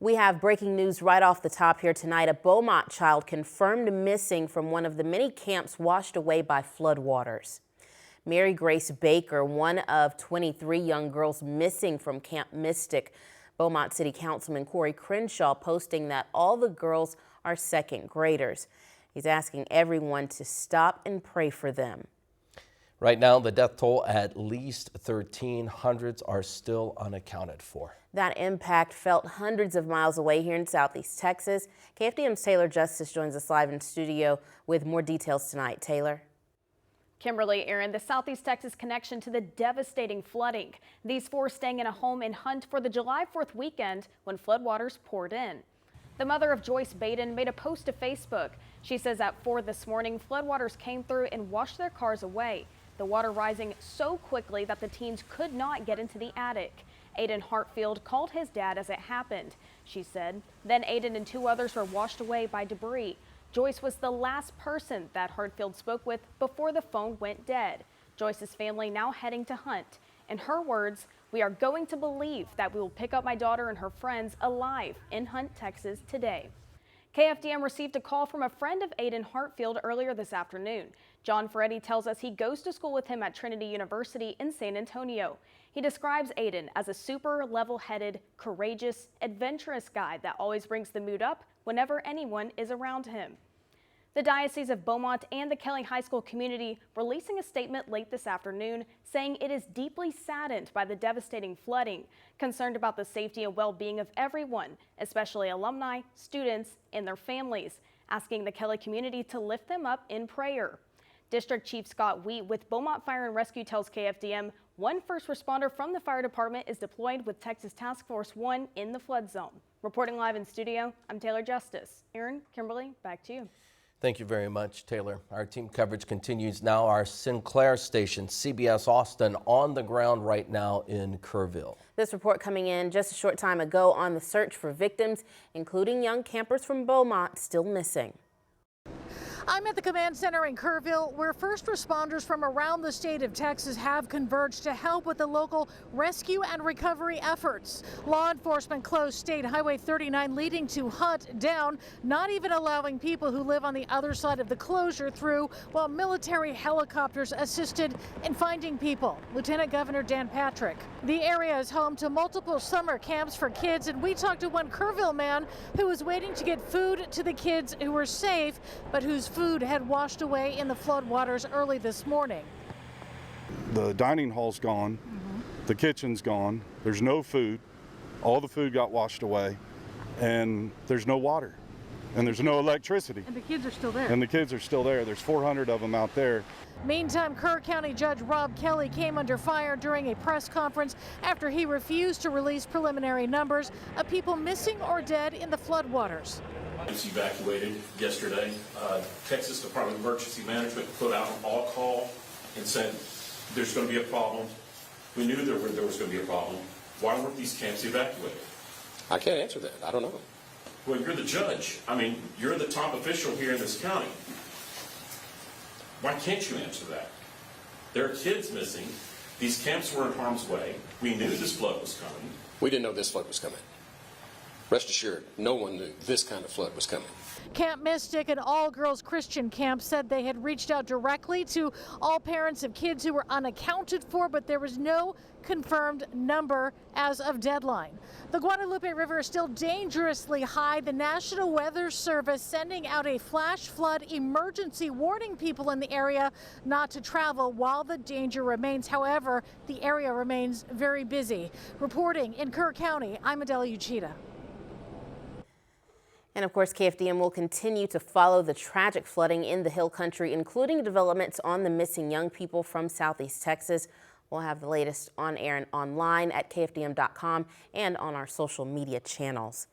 We have breaking news right off the top here tonight. A Beaumont child confirmed missing from one of the many camps washed away by floodwaters. Mary Grace Baker, one of 23 young girls missing from Camp Mystic. Beaumont City Councilman Cory Crenshaw posting that all the girls are second graders. He's asking everyone to stop and pray for them. Right now, the death toll at least 13. Hundreds are still unaccounted for. That impact felt hundreds of miles away here in Southeast Texas. KFDM's Taylor Justice joins us live in studio with more details tonight. Taylor. Kimberly, Aaron, the Southeast Texas connection to the devastating flooding. These four staying in a home in Hunt for the July 4th weekend when floodwaters poured in. The mother of Joyce Badon made a post to Facebook. She says at 4 this morning, floodwaters came through and washed their cars away. The water rising so quickly that the teens could not get into the attic. Aidan Heartfield called his dad as it happened. She said, then Aidan and 2 others were washed away by debris. Joyce was the last person that Heartfield spoke with before the phone went dead. Joyce's family now heading to Hunt. In her words, we are going to believe that we will pick up my daughter and her friends alive in Hunt, Texas today. KFDM received a call from a friend of Aidan Heartfield earlier this afternoon. John Ferretti tells us he goes to school with him at Trinity University in San Antonio. He describes Aidan as a super level-headed, courageous, adventurous guy that always brings the mood up whenever anyone is around him. The Diocese of Beaumont and the Kelly High School community releasing a statement late this afternoon saying it is deeply saddened by the devastating flooding, concerned about the safety and well-being of everyone, especially alumni, students, and their families, asking the Kelly community to lift them up in prayer. District Chief Scott Wheat with Beaumont Fire and Rescue tells KFDM one first responder from the fire department is deployed with Texas Task Force 1 in the flood zone. Reporting live in studio, I'm Taylor Justice. Aaron, Kimberly, back to you. Thank you very much, Taylor. Our team coverage continues now. Our Sinclair station, CBS Austin, on the ground right now in Kerrville. This report coming in just a short time ago on the search for victims, including young campers from Beaumont still missing. I'm at the command center in Kerrville, where first responders from around the state of Texas have converged to help with the local rescue and recovery efforts. Law enforcement closed State Highway 39 leading to Hunt down, not even allowing people who live on the other side of the closure through, while military helicopters assisted in finding people. Lieutenant Governor Dan Patrick. The area is home to multiple summer camps for kids, and we talked to one Kerrville man who was waiting to get food to the kids who were safe, but whose food had washed away in the floodwaters early this morning. The dining hall's gone, the kitchen's gone, there's no food, all the food got washed away, and there's no water, and there's no electricity. And the kids are still there. And the kids are still there. There's 400 of them out there. Meantime, Kerr County Judge Rob Kelly came under fire during a press conference after he refused to release preliminary numbers of people missing or dead in the floodwaters. It's evacuated yesterday. Texas Department of Emergency Management put out an all-call and said there's going to be a problem. We knew there was going to be a problem. Why weren't these camps evacuated? I can't answer that. I don't know. Well, you're the judge. I mean, you're the top official here in this county. Why can't you answer that? There are kids missing. These camps were in harm's way. We knew this flood was coming. We didn't know this flood was coming. Rest assured, no one knew this kind of flood was coming. Camp Mystic, an all-girls Christian camp, said they had reached out directly to all parents of kids who were unaccounted for, but there was no confirmed number as of deadline. The Guadalupe River is still dangerously high. The National Weather Service sending out a flash flood emergency, warning people in the area not to travel while the danger remains. However, the area remains very busy. Reporting in Kerr County, I'm Adele Uchida. And of course, KFDM will continue to follow the tragic flooding in the Hill Country, including developments on the missing young people from Southeast Texas. We'll have the latest on air and online at KFDM.com and on our social media channels.